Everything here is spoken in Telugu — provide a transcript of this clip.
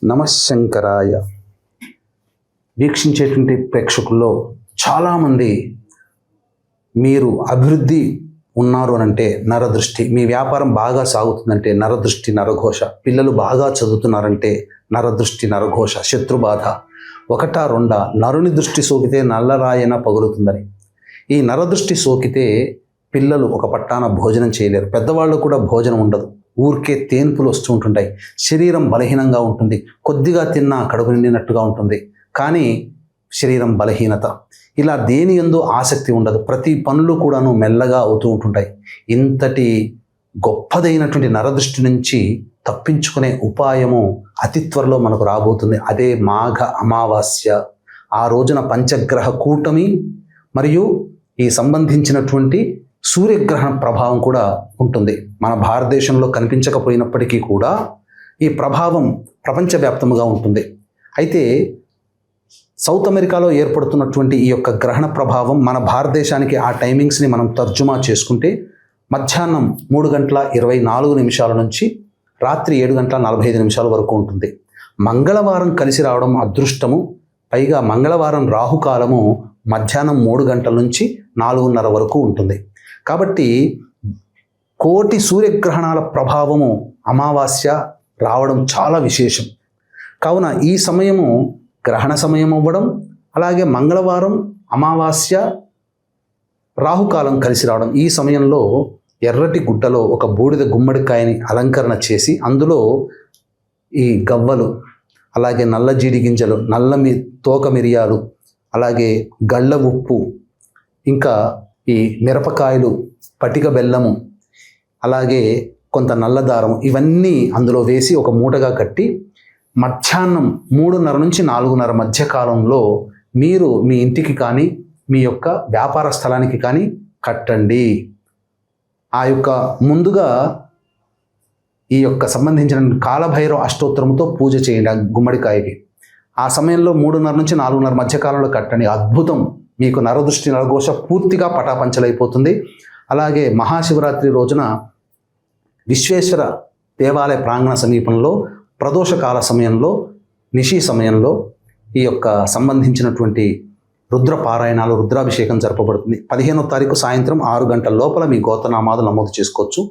నమశంకరాయ. వీక్షించేటువంటి ప్రేక్షకుల్లో చాలామంది మీరు అభివృద్ధి ఉన్నారు అనంటే నరదృష్టి, మీ వ్యాపారం బాగా సాగుతుందంటే నరదృష్టి నరఘోష, పిల్లలు బాగా చదువుతున్నారంటే నరదృష్టి నరఘోష, శత్రుబాధ, ఒకటా రెండా నరుని దృష్టి సోకితే నల్లరాయన పగులుతుందని. ఈ నరదృష్టి సోకితే పిల్లలు ఒక పట్టాన భోజనం చేయలేరు, పెద్దవాళ్ళు కూడా భోజనం ఉండదు, ఊరికే తేన్పులు వస్తూ ఉంటుంటాయి, శరీరం బలహీనంగా ఉంటుంది, కొద్దిగా తిన్నా కడుపు నిండినట్టుగా ఉంటుంది, కానీ శరీరం బలహీనత, ఇలా దేని యందు ఆసక్తి ఉండదు, ప్రతి పనులు కూడాను మెల్లగా అవుతూ ఉంటుంటాయి. ఇంతటి గొప్పదైనటువంటి నరదృష్టి నుంచి తప్పించుకునే ఉపాయము అతి త్వరలో మనకు రాబోతుంది. అదే మాఘ అమావాస్య. ఆ రోజున పంచగ్రహ కూటమి మరియు ఈ సంబంధించినటువంటి సూర్యగ్రహణ ప్రభావం కూడా ఉంటుంది. మన భారతదేశంలో కనిపించకపోయినప్పటికీ కూడా ఈ ప్రభావం ప్రపంచవ్యాప్తంగా ఉంటుంది. అయితే సౌత్ అమెరికాలో ఏర్పడుతున్నటువంటి ఈ యొక్క గ్రహణ ప్రభావం మన భారతదేశానికి ఆ టైమింగ్స్ని మనం తర్జుమా చేసుకుంటే మధ్యాహ్నం 3:24 నుంచి రాత్రి 7:45 వరకు ఉంటుంది. మంగళవారం కలిసి రావడం అదృష్టము. పైగా మంగళవారం రాహుకాలము మధ్యాహ్నం 3 గంటల నుంచి 4:30 వరకు ఉంటుంది. కాబట్టి కోటి సూర్యగ్రహణాల ప్రభావము అమావాస్య రావడం చాలా విశేషం. కావున ఈ సమయము గ్రహణ సమయం అవ్వడం, అలాగే మంగళవారం అమావాస్య రాహుకాలం కలిసి రావడం, ఈ సమయంలో ఎర్రటి గుడ్డలో ఒక బూడిద గుమ్మడికాయని అలంకరణ చేసి అందులో ఈ గవ్వలు, అలాగే నల్ల జీడి గింజలు, తోక మిరియాలు, అలాగే గళ్ళ ఉప్పు, ఇంకా ఈ మిరపకాయలు, పటిక బెల్లము, అలాగే కొంత నల్లదారం, ఇవన్నీ అందులో వేసి ఒక మూటగా కట్టి మధ్యాహ్నం 3:30 నుంచి 4:30 మధ్య కాలంలో మీరు మీ ఇంటికి కానీ మీ యొక్క వ్యాపార స్థలానికి కానీ కట్టండి. ఆ యొక్క ముందుగా ఈ యొక్క సంబంధించిన కాలభైరవ అష్టోత్తరముతో పూజ చేయండి ఆ గుమ్మడికాయకి. ఆ సమయంలో 3:30 నుంచి 4:30 మధ్య కాలంలో కట్టండి. అద్భుతం. మీకు నరదృష్టి నరఘోష పూర్తిగా పటాపంచలైపోతుంది. అలాగే మహాశివరాత్రి రోజున విశ్వేశ్వర దేవాలయ ప్రాంగణ సమీపంలో ప్రదోషకాల సమయంలో, నిశి సమయంలో ఈ యొక్క సంబంధించినటువంటి రుద్ర పారాయణాలు, రుద్రాభిషేకం జరపబడుతుంది. 15వ తారీఖు సాయంత్రం 6 గంటల లోపల మీ గోత్రనామాలు నమోదు చేసుకోవచ్చు.